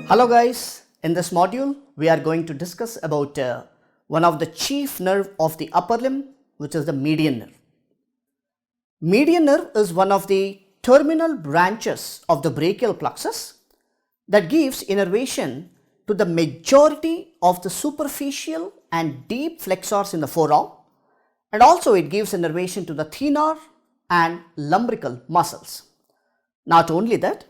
Hello guys, in this module we are going to discuss about one of the chief nerve of the upper limb, which is the median nerve. Median nerve is one of the terminal branches of the brachial plexus that gives innervation to the majority of the superficial and deep flexors in the forearm, and also it gives innervation to the thenar and lumbrical muscles. Not only that,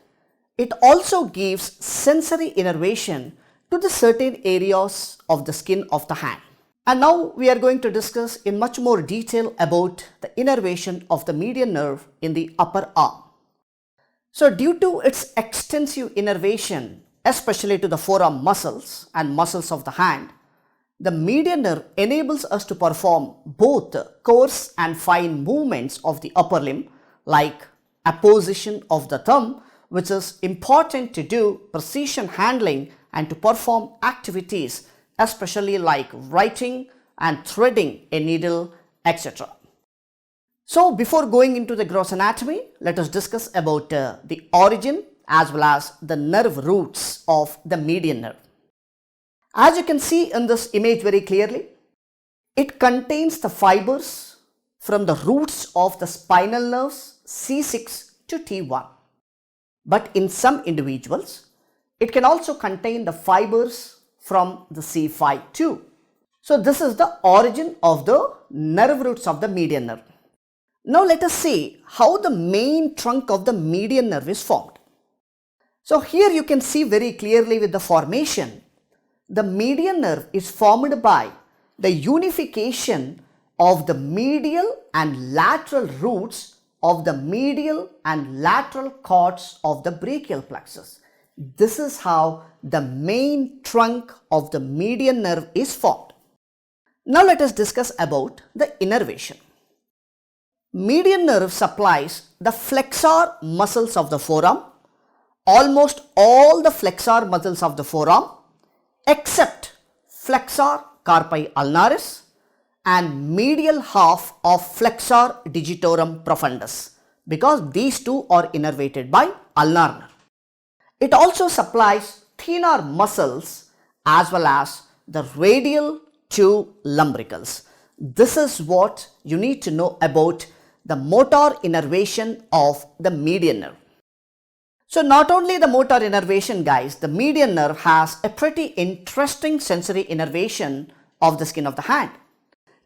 it also gives sensory innervation to the certain areas of the skin of the hand. And now we are going to discuss in much more detail about the innervation of the median nerve in the upper arm. So due to its extensive innervation, especially to the forearm muscles and muscles of the hand, the median nerve enables us to perform both coarse and fine movements of the upper limb, like apposition of the thumb, which is important to do precision handling and to perform activities especially like writing and threading a needle, etc. So before going into the gross anatomy, let us discuss about the origin as well as the nerve roots of the median nerve. As you can see in this image very clearly, it contains the fibers from the roots of the spinal nerves C6 to T1. But in some individuals, it can also contain the fibers from the C5 too. So this is the origin of the nerve roots of the median nerve. Now let us see how the main trunk of the median nerve is formed. So here you can see very clearly with the formation, the median nerve is formed by the unification of the medial and lateral roots of the medial and lateral cords of the brachial plexus. This is how the main trunk of the median nerve is formed. Now let us discuss about the innervation. Median nerve supplies the flexor muscles of the forearm, almost all the flexor muscles of the forearm except flexor carpi ulnaris and medial half of flexor digitorum profundus, because these two are innervated by ulnar nerve. It also supplies thenar muscles as well as the radial to lumbricals. This is what you need to know about the motor innervation of the median nerve. So not only the motor innervation guys, the median nerve has a pretty interesting sensory innervation of the skin of the hand.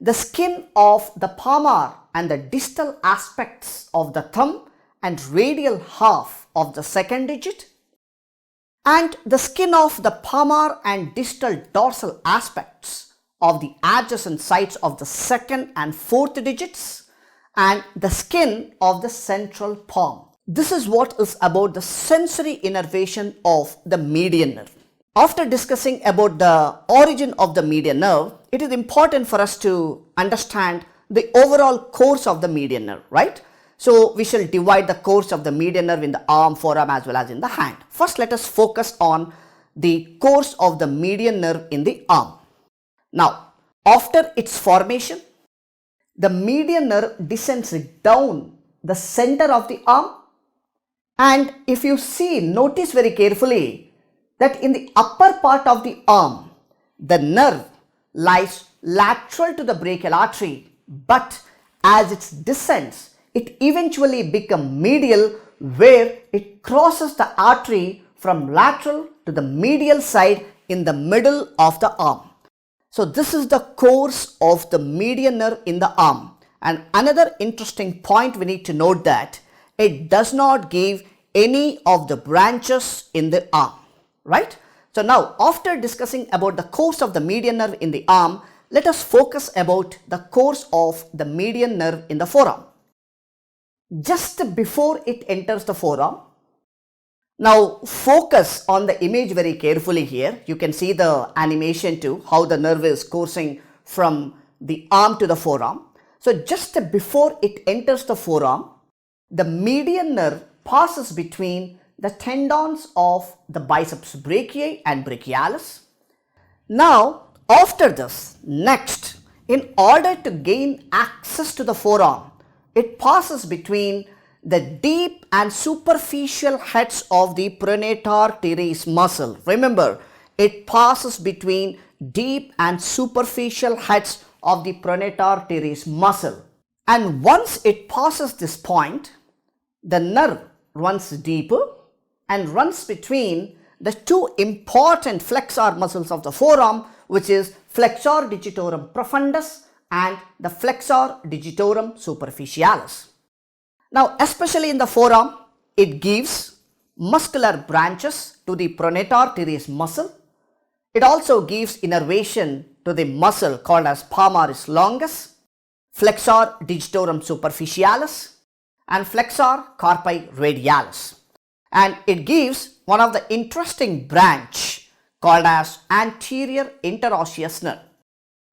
The skin of the palmar and the distal aspects of the thumb and radial half of the second digit, and the skin of the palmar and distal dorsal aspects of the adjacent sides of the second and fourth digits, and the skin of the central palm. This is what is about the sensory innervation of the median nerve. After discussing about the origin of the median nerve, it is important for us to understand the overall course of the median nerve, right? So we shall divide the course of the median nerve in the arm, forearm as well as in the hand. First let us focus on the course of the median nerve in the arm. Now after its formation, the median nerve descends down the center of the arm, and if you see, notice very carefully that in the upper part of the arm, the nerve lies lateral to the brachial artery, but as it descends, it eventually becomes medial, where it crosses the artery from lateral to the medial side in the middle of the arm. So this is the course of the median nerve in the arm. And another interesting point we need to note that it does not give any of the branches in the arm. Right? So now after discussing about the course of the median nerve in the arm, let us focus about the course of the median nerve in the forearm. Just before it enters the forearm, now focus on the image very carefully here. You can see the animation too, how the nerve is coursing from the arm to the forearm. So just before it enters the forearm, the median nerve passes between the tendons of the biceps brachii and brachialis. Now after this, next, in order to gain access to the forearm, it passes between the deep and superficial heads of the pronator teres muscle. Remember, it passes between deep and superficial heads of the pronator teres muscle. And once it passes this point, the nerve runs deeper and runs between the two important flexor muscles of the forearm, which is flexor digitorum profundus and the flexor digitorum superficialis. Now, especially in the forearm, it gives muscular branches to the pronator teres muscle. It also gives innervation to the muscle called as palmaris longus, flexor digitorum superficialis and flexor carpi radialis. And it gives one of the interesting branch called as anterior interosseous nerve.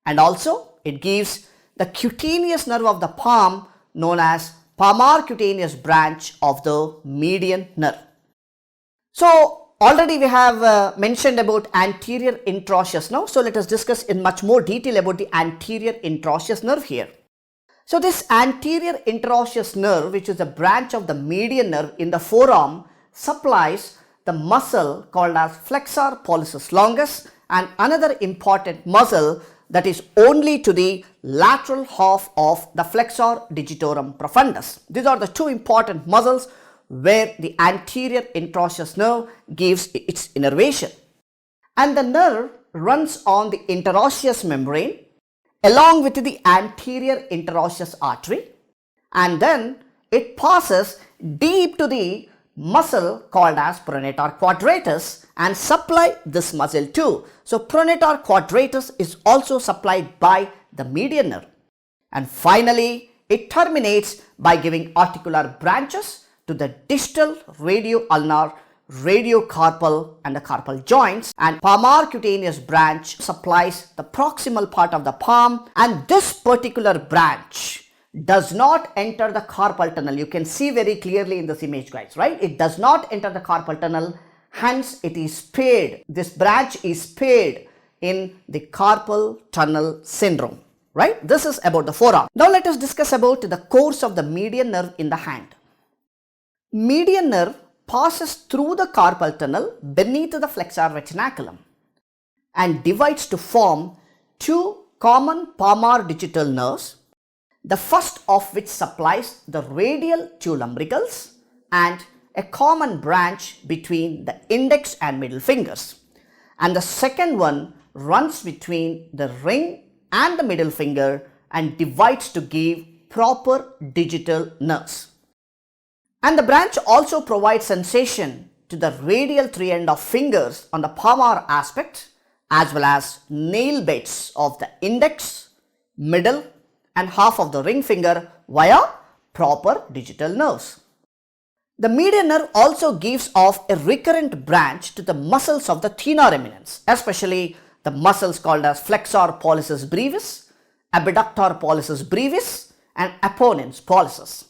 And also it gives the cutaneous nerve of the palm known as palmar cutaneous branch of the median nerve. So already we have mentioned about anterior interosseous now. So let us discuss in much more detail about the anterior interosseous nerve here. So this anterior interosseous nerve, which is a branch of the median nerve in the forearm, supplies the muscle called as flexor pollicis longus and another important muscle that is only to the lateral half of the flexor digitorum profundus. These are the two important muscles where the anterior interosseous nerve gives its innervation. And the nerve runs on the interosseous membrane along with the anterior interosseous artery, and then it passes deep to the muscle called as pronator quadratus and supply this muscle too. So pronator quadratus is also supplied by the median nerve. And finally, it terminates by giving articular branches to the distal radio-ulnar, radiocarpal and the carpal joints, and palmar cutaneous branch supplies the proximal part of the palm, and this particular branch does not enter the carpal tunnel. You can see very clearly in this image, guys, right? It does not enter the carpal tunnel, hence it is spared. This branch is spared in the carpal tunnel syndrome, right? This is about the forearm. Now let us discuss about the course of the median nerve in the hand. Median nerve passes through the carpal tunnel beneath the flexor retinaculum and divides to form two common palmar digital nerves, the first of which supplies the radial two lumbricals and a common branch between the index and middle fingers, and the second one runs between the ring and the middle finger and divides to give proper digital nerves. And the branch also provides sensation to the radial three end of fingers on the palmar aspect as well as nail beds of the index, middle and half of the ring finger via proper digital nerves. The median nerve also gives off a recurrent branch to the muscles of the thenar eminence, especially the muscles called as flexor pollicis brevis, abductor pollicis brevis and apponens pollicis.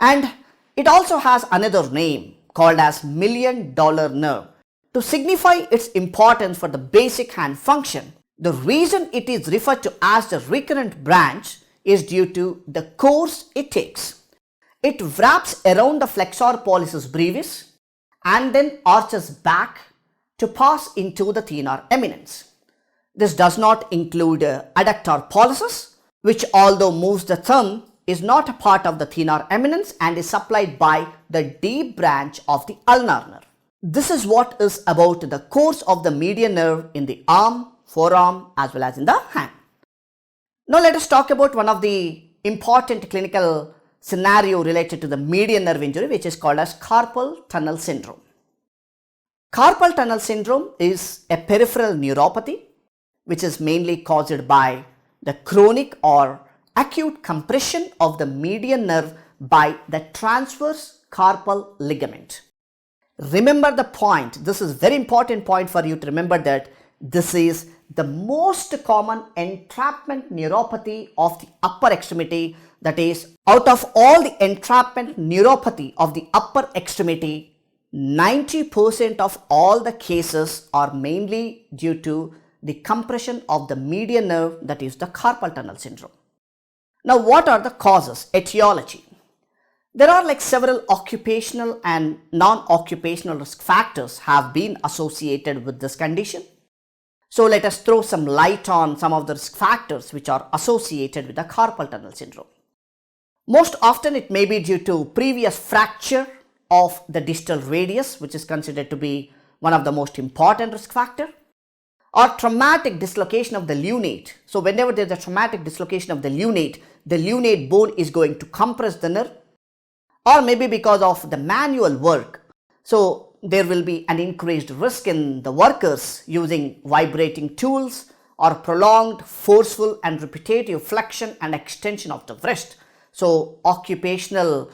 And it also has another name called as $1 million nerve to signify its importance for the basic hand function. The reason it is referred to as the recurrent branch is due to the course it takes. It wraps around the flexor pollicis brevis and then arches back to pass into the thenar eminence. This does not include adductor pollicis, which although moves the thumb is not a part of the thenar eminence and is supplied by the deep branch of the ulnar nerve. This is what is about the course of the median nerve in the arm, forearm as well as in the hand. Now let us talk about one of the important clinical scenario related to the median nerve injury, which is called as carpal tunnel syndrome. Carpal tunnel syndrome is a peripheral neuropathy which is mainly caused by the chronic or acute compression of the median nerve by the transverse carpal ligament. Remember the point, this is very important point for you to remember that this is the most common entrapment neuropathy of the upper extremity. That is, out of all the entrapment neuropathy of the upper extremity, 90% of all the cases are mainly due to the compression of the median nerve, that is the carpal tunnel syndrome. Now what are the causes? Etiology. There are like several occupational and non-occupational risk factors have been associated with this condition. So let us throw some light on some of the risk factors which are associated with the carpal tunnel syndrome. Most often it may be due to previous fracture of the distal radius, which is considered to be one of the most important risk factor, or traumatic dislocation of the lunate. So whenever there is a traumatic dislocation of the lunate bone is going to compress the nerve, or maybe because of the manual work. So there will be an increased risk in the workers using vibrating tools or prolonged, forceful and repetitive flexion and extension of the wrist. So occupational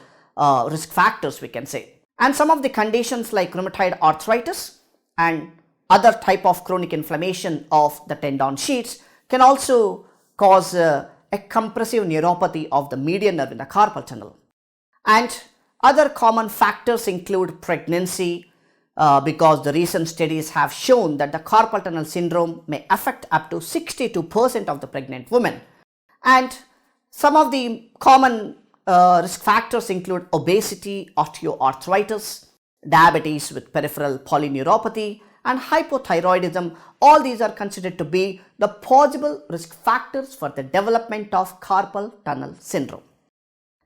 risk factors we can say. And some of the conditions like rheumatoid arthritis and other type of chronic inflammation of the tendon sheets can also cause a compressive neuropathy of the median nerve in the carpal tunnel. And other common factors include pregnancy, because the recent studies have shown that the carpal tunnel syndrome may affect up to 62% of the pregnant women. And some of the common risk factors include obesity, osteoarthritis, diabetes with peripheral polyneuropathy, and hypothyroidism. All these are considered to be the possible risk factors for the development of carpal tunnel syndrome.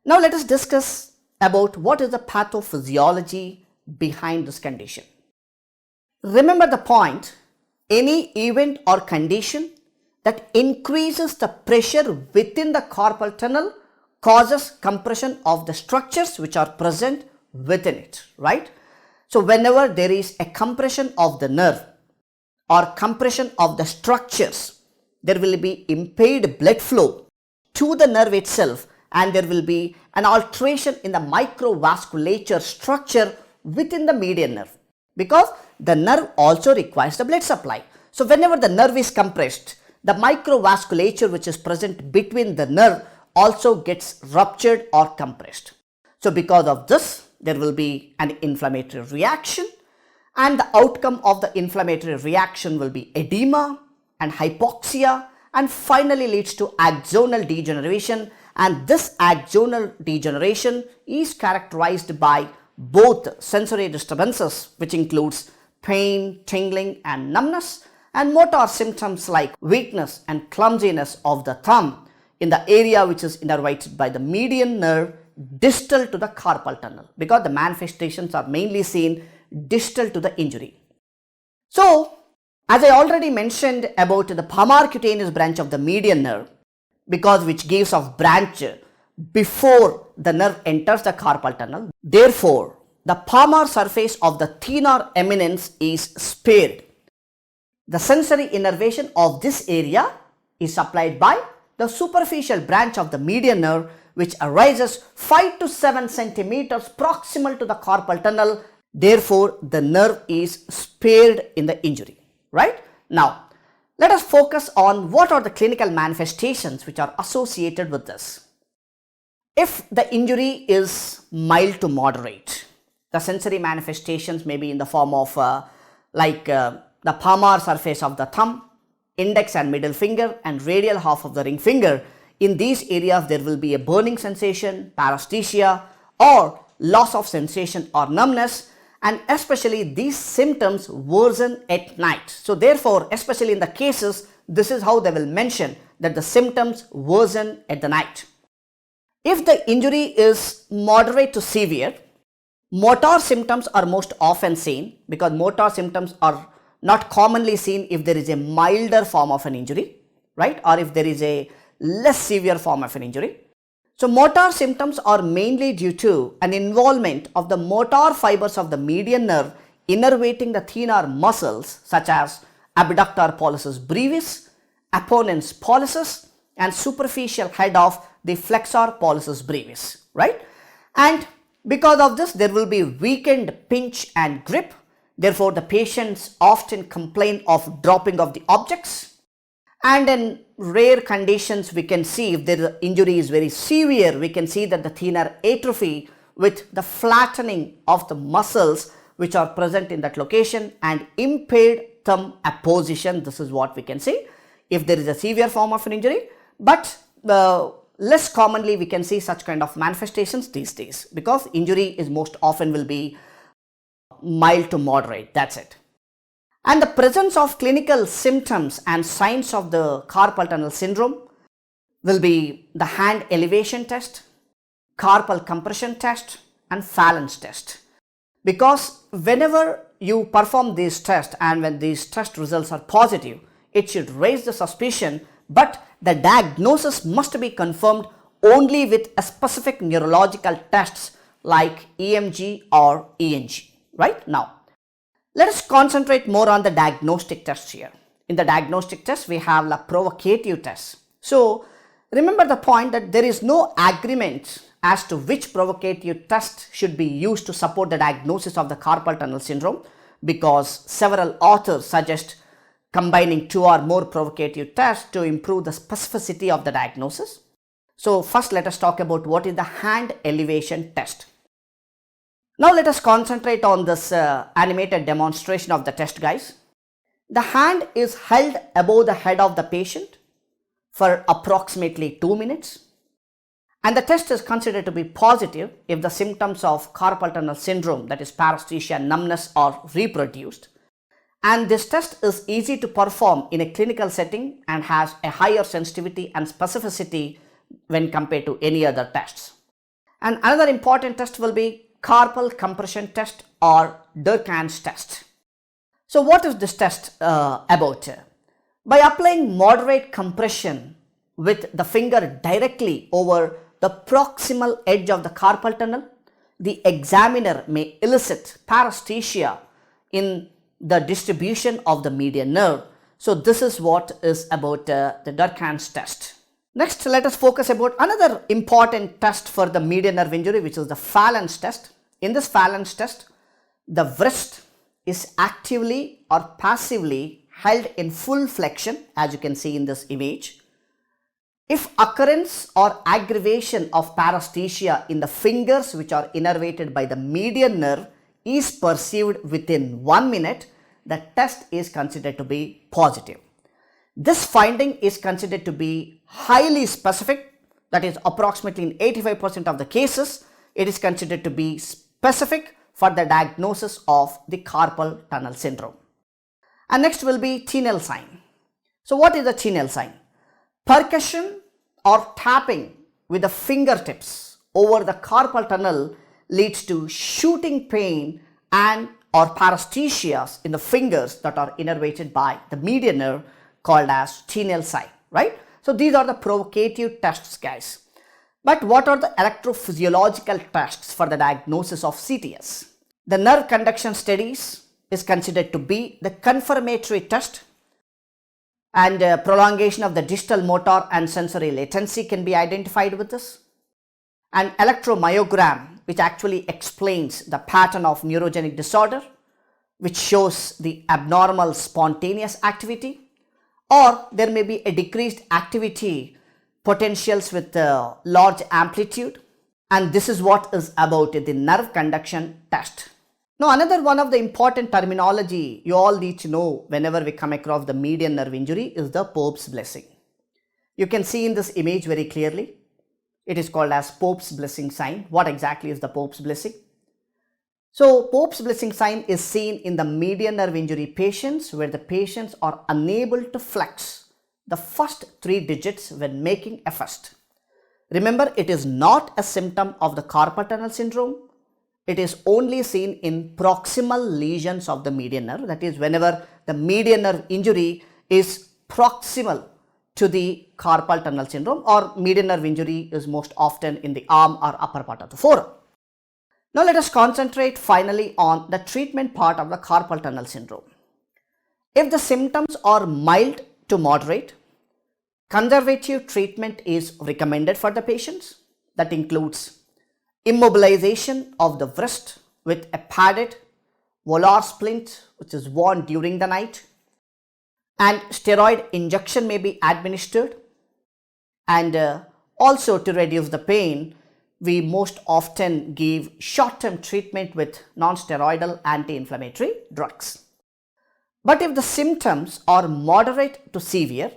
Now let us discuss about what is the pathophysiology behind this condition. Remember the point, any event or condition that increases the pressure within the carpal tunnel causes compression of the structures which are present within it, right? So whenever there is a compression of the nerve or compression of the structures, there will be impaired blood flow to the nerve itself, and there will be an alteration in the microvasculature structure within the median nerve, because the nerve also requires the blood supply. So whenever the nerve is compressed, the microvasculature which is present between the nerve also gets ruptured or compressed. So because of this, there will be an inflammatory reaction, and the outcome of the inflammatory reaction will be edema and hypoxia, and finally leads to axonal degeneration. And this axonal degeneration is characterized by both sensory disturbances, which includes pain, tingling and numbness, and motor symptoms like weakness and clumsiness of the thumb in the area which is innervated by the median nerve distal to the carpal tunnel, because the manifestations are mainly seen distal to the injury. So as I already mentioned about the palmar cutaneous branch of the median nerve, because which gives off branch before the nerve enters the carpal tunnel, therefore the palmar surface of the thenar eminence is spared. The sensory innervation of this area is supplied by the superficial branch of the median nerve, which arises 5 to 7 centimeters proximal to the carpal tunnel. Therefore the nerve is spared in the injury, right? Now let us focus on what are the clinical manifestations which are associated with this. If the injury is mild to moderate, the sensory manifestations may be in the form of the palmar surface of the thumb, index and middle finger, and radial half of the ring finger. In these areas there will be a burning sensation, paresthesia, or loss of sensation or numbness, and especially these symptoms worsen at night. So therefore, especially in the cases, this is how they will mention that the symptoms worsen at the night. If the injury is moderate to severe, motor symptoms are most often seen, because motor symptoms are not commonly seen if there is a milder form of an injury, right, or if there is a less severe form of an injury. So motor symptoms are mainly due to an involvement of the motor fibers of the median nerve innervating the thenar muscles, such as abductor pollicis brevis, apponens pollicis, and superficial head of the flexor pollicis brevis, right? And because of this, there will be weakened pinch and grip. Therefore the patients often complain of dropping of the objects. And in rare conditions, we can see if the injury is very severe, we can see that the thenar atrophy with the flattening of the muscles which are present in that location and impaired thumb apposition. This is what we can see if there is a severe form of an injury. But less commonly we can see such kind of manifestations these days, because injury is most often will be mild to moderate, that's it. And the presence of clinical symptoms and signs of the carpal tunnel syndrome will be the hand elevation test, carpal compression test, and phalanx test. Because whenever you perform these tests and when these test results are positive, it should raise the suspicion, but the diagnosis must be confirmed only with a specific neurological tests like EMG or ENG. Right? Now, let us concentrate more on the diagnostic tests here. In the diagnostic test, we have the provocative tests. So, remember the point that there is no agreement as to which provocative test should be used to support the diagnosis of the carpal tunnel syndrome, because several authors suggest combining 2 or more provocative tests to improve the specificity of the diagnosis. So, first let us talk about what is the hand elevation test. Now, let us concentrate on this animated demonstration of the test, guys. The hand is held above the head of the patient for approximately 2 minutes, and the test is considered to be positive if the symptoms of carpal tunnel syndrome, that is paresthesia, numbness, are reproduced. And this test is easy to perform in a clinical setting and has a higher sensitivity and specificity when compared to any other tests. And another important test will be carpal compression test or Durkheim's test. So what is this test about? By applying moderate compression with the finger directly over the proximal edge of the carpal tunnel, the examiner may elicit paresthesia in the distribution of the median nerve. So this is what is about the Durkheim's test. Next, let us focus about another important test for the median nerve injury, which is the phalanx test. In this phalanx test, the wrist is actively or passively held in full flexion, as you can see in this image. If occurrence or aggravation of paresthesia in the fingers which are innervated by the median nerve is perceived within 1 minute, the test is considered to be positive. This finding is considered to be highly specific, that is approximately in 85% of the cases, it is considered to be specific for the diagnosis of the carpal tunnel syndrome. And next will be Tinel sign. So what is the Tinel sign? Percussion or tapping with the fingertips over the carpal tunnel leads to shooting pain and or paresthesias in the fingers that are innervated by the median nerve, called as Tinel sign, right? So these are the provocative tests, guys. But what are the electrophysiological tests for the diagnosis of CTS? The nerve conduction studies is considered to be the confirmatory test, and prolongation of the distal motor and sensory latency can be identified with this. An electromyogram, which actually explains the pattern of neurogenic disorder, which shows the abnormal spontaneous activity, or there may be a decreased activity potentials with large amplitude, and this is what is about the nerve conduction test. Now, another one of the important terminology you all need to know whenever we come across the median nerve injury is the Pope's blessing. You can see in this image very clearly, it is called as Pope's blessing sign. What exactly is the Pope's blessing? So, Pope's blessing sign is seen in the median nerve injury patients where the patients are unable to flex the first 3 digits when making a fist. Remember, it is not a symptom of the carpal tunnel syndrome. It is only seen in proximal lesions of the median nerve. That is, whenever the median nerve injury is proximal to the carpal tunnel syndrome, or median nerve injury is most often in the arm or upper part of the forearm. Now let us concentrate finally on the treatment part of the carpal tunnel syndrome. If the symptoms are mild to moderate, conservative treatment is recommended for the patients. That includes immobilization of the wrist with a padded volar splint which is worn during the night, and steroid injection may be administered, and also to reduce the pain we most often give short-term treatment with non-steroidal anti-inflammatory drugs. But if the symptoms are moderate to severe,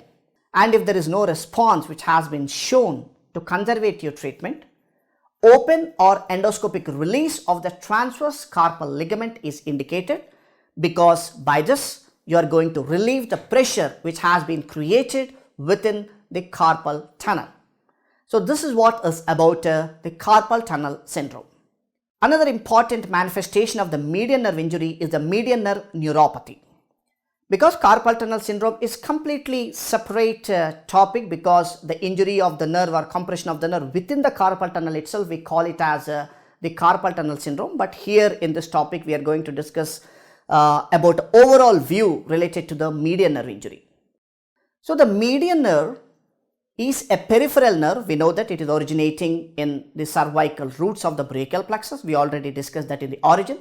and if there is no response which has been shown to to conservative treatment, open or endoscopic release of the transverse carpal ligament is indicated, because by this you are going to relieve the pressure which has been created within the carpal tunnel. So this is what is about the carpal tunnel syndrome. Another important manifestation of the median nerve injury is the median nerve neuropathy. Because carpal tunnel syndrome is completely separate topic, because the injury of the nerve or compression of the nerve within the carpal tunnel itself, we call it as the carpal tunnel syndrome. But here in this topic we are going to discuss about overall view related to the median nerve injury. So the median nerve is a peripheral nerve. We know that it is originating in the cervical roots of the brachial plexus. We already discussed that in the origin.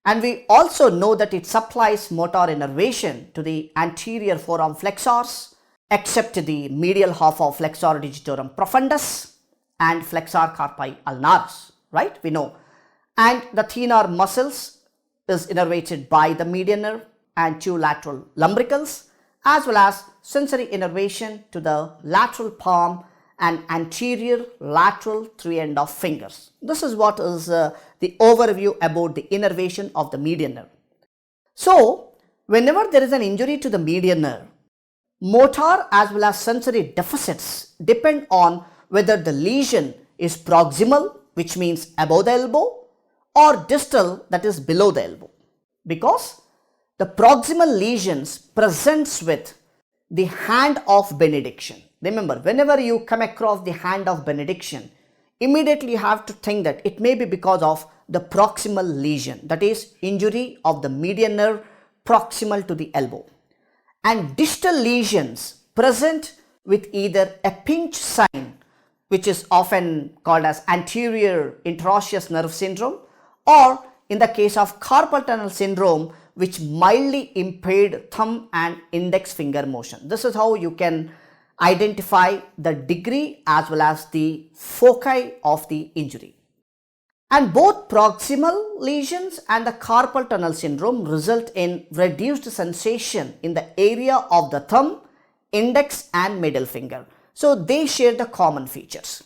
And we also know that it supplies motor innervation to the anterior forearm flexors, except the medial half of flexor digitorum profundus and flexor carpi ulnaris, right? We know. And the thenar muscles is innervated by the median nerve and two lateral lumbricals, as well as sensory innervation to the lateral palm and anterior lateral 3.5 fingers. This is what is the overview about the innervation of the median nerve. So, whenever there is an injury to the median nerve, motor as well as sensory deficits depend on whether the lesion is proximal, which means above the elbow, or distal, that is below the elbow. Because the proximal lesions presents with the hand of benediction. Remember, whenever you come across the hand of benediction, immediately you have to think that it may be because of the proximal lesion, that is injury of the median nerve proximal to the elbow. And distal lesions present with either a pinch sign, which is often called as anterior interosseous nerve syndrome, or in the case of carpal tunnel syndrome, which mildly impaired thumb and index finger motion. This is how you can identify the degree as well as the foci of the injury. And both proximal lesions and the carpal tunnel syndrome result in reduced sensation in the area of the thumb, index and middle finger. So they share the common features.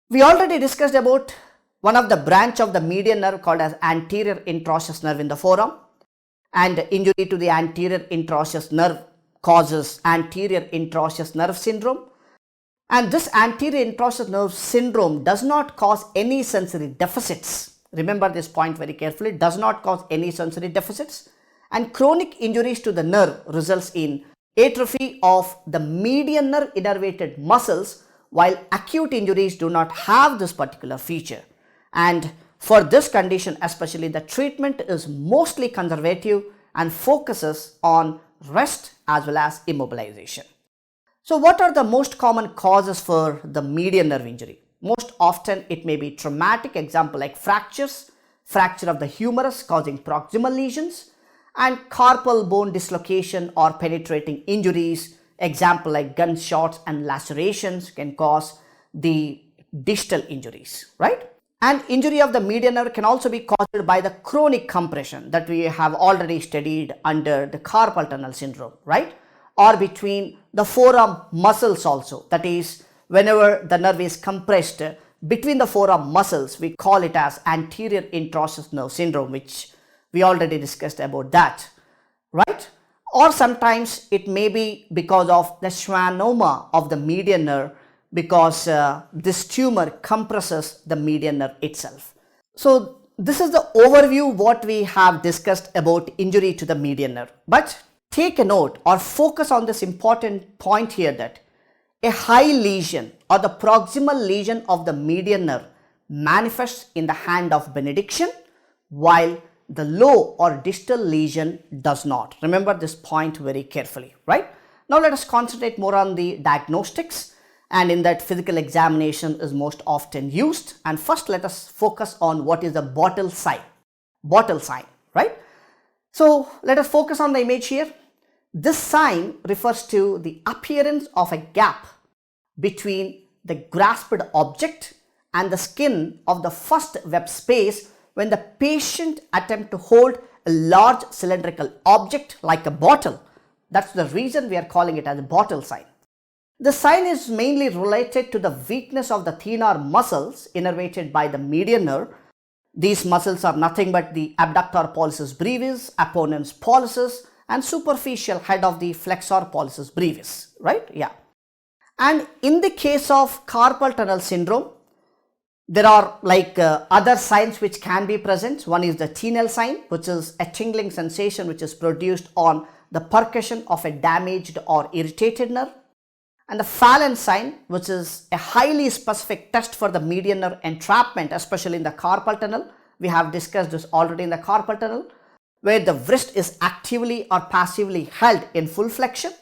We already discussed about one of the branch of the median nerve called as anterior interosseous nerve in the forearm, and injury to the anterior interosseous nerve causes anterior interosseous nerve syndrome. And this anterior interosseous nerve syndrome does not cause any sensory deficits. Remember this point very carefully, it does not cause any sensory deficits. And chronic injuries to the nerve results in atrophy of the median nerve innervated muscles, while acute injuries do not have this particular feature. And for this condition especially, the treatment is mostly conservative and focuses on rest as well as immobilization. So what are the most common causes for the median nerve injury? Most often it may be traumatic, example like fractures, fracture of the humerus causing proximal lesions, and carpal bone dislocation or penetrating injuries, example like gunshots and lacerations can cause the distal injuries, right? And injury of the median nerve can also be caused by the chronic compression that we have already studied under the carpal tunnel syndrome, right? Or between the forearm muscles also, that is whenever the nerve is compressed between the forearm muscles, we call it as anterior interosseous nerve syndrome, which we already discussed about that, right? Or sometimes it may be because of the schwannoma of the median nerve, because this tumor compresses the median nerve itself. So this is the overview what we have discussed about injury to the median nerve. But take a note or focus on this important point here, that a high lesion or the proximal lesion of the median nerve manifests in the hand of benediction, while the low or distal lesion does not. Remember this point very carefully, right? Now let us concentrate more on the diagnostics, and in that physical examination is most often used. And first let us focus on what is the bottle sign, right? So let us focus on the image here. This sign refers to the appearance of a gap between the grasped object and the skin of the first web space when the patient attempts to hold a large cylindrical object like a bottle. That's the reason we are calling it as a bottle sign. The sign is mainly related to the weakness of the thenar muscles innervated by the median nerve. These muscles are nothing but the abductor pollicis brevis, apponens pollicis, and superficial head of the flexor pollicis brevis, right? Yeah. And in the case of carpal tunnel syndrome, there are other signs which can be present. One is the tinel sign, which is a tingling sensation which is produced on the percussion of a damaged or irritated nerve. And the Phelan sign, which is a highly specific test for the median nerve entrapment, especially in the carpal tunnel. We have discussed this already in the carpal tunnel, where the wrist is actively or passively held in full flexion.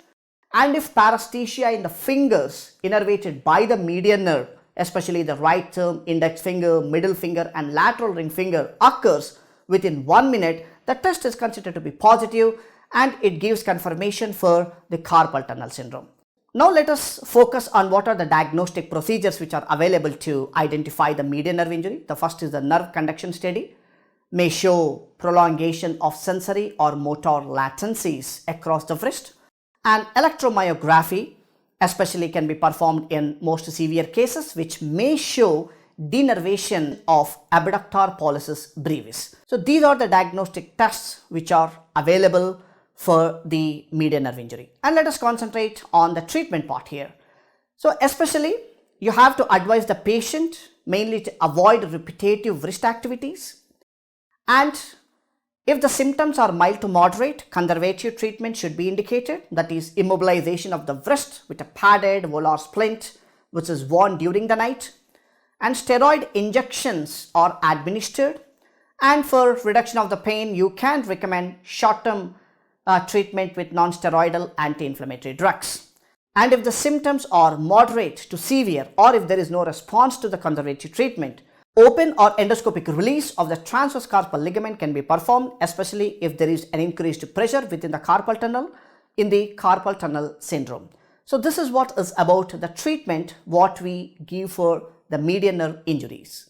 And if paresthesia in the fingers innervated by the median nerve, especially the right thumb, index finger, middle finger and lateral ring finger occurs within 1 minute, the test is considered to be positive and it gives confirmation for the carpal tunnel syndrome. Now let us focus on what are the diagnostic procedures which are available to identify the median nerve injury. The first is the nerve conduction study, may show prolongation of sensory or motor latencies across the wrist. And electromyography especially can be performed in most severe cases, which may show denervation of abductor pollicis brevis. So these are the diagnostic tests which are available for the median nerve injury. And let us concentrate on the treatment part here. So especially you have to advise the patient mainly to avoid repetitive wrist activities, and if the symptoms are mild to moderate, conservative treatment should be indicated, that is immobilization of the wrist with a padded volar splint which is worn during the night, and steroid injections are administered. And for reduction of the pain, you can recommend short-term treatment with non-steroidal anti-inflammatory drugs. And if the symptoms are moderate to severe, or if there is no response to the conservative treatment, open or endoscopic release of the transverse carpal ligament can be performed, especially if there is an increased pressure within the carpal tunnel in the carpal tunnel syndrome. So this is what is about the treatment what we give for the median nerve injuries.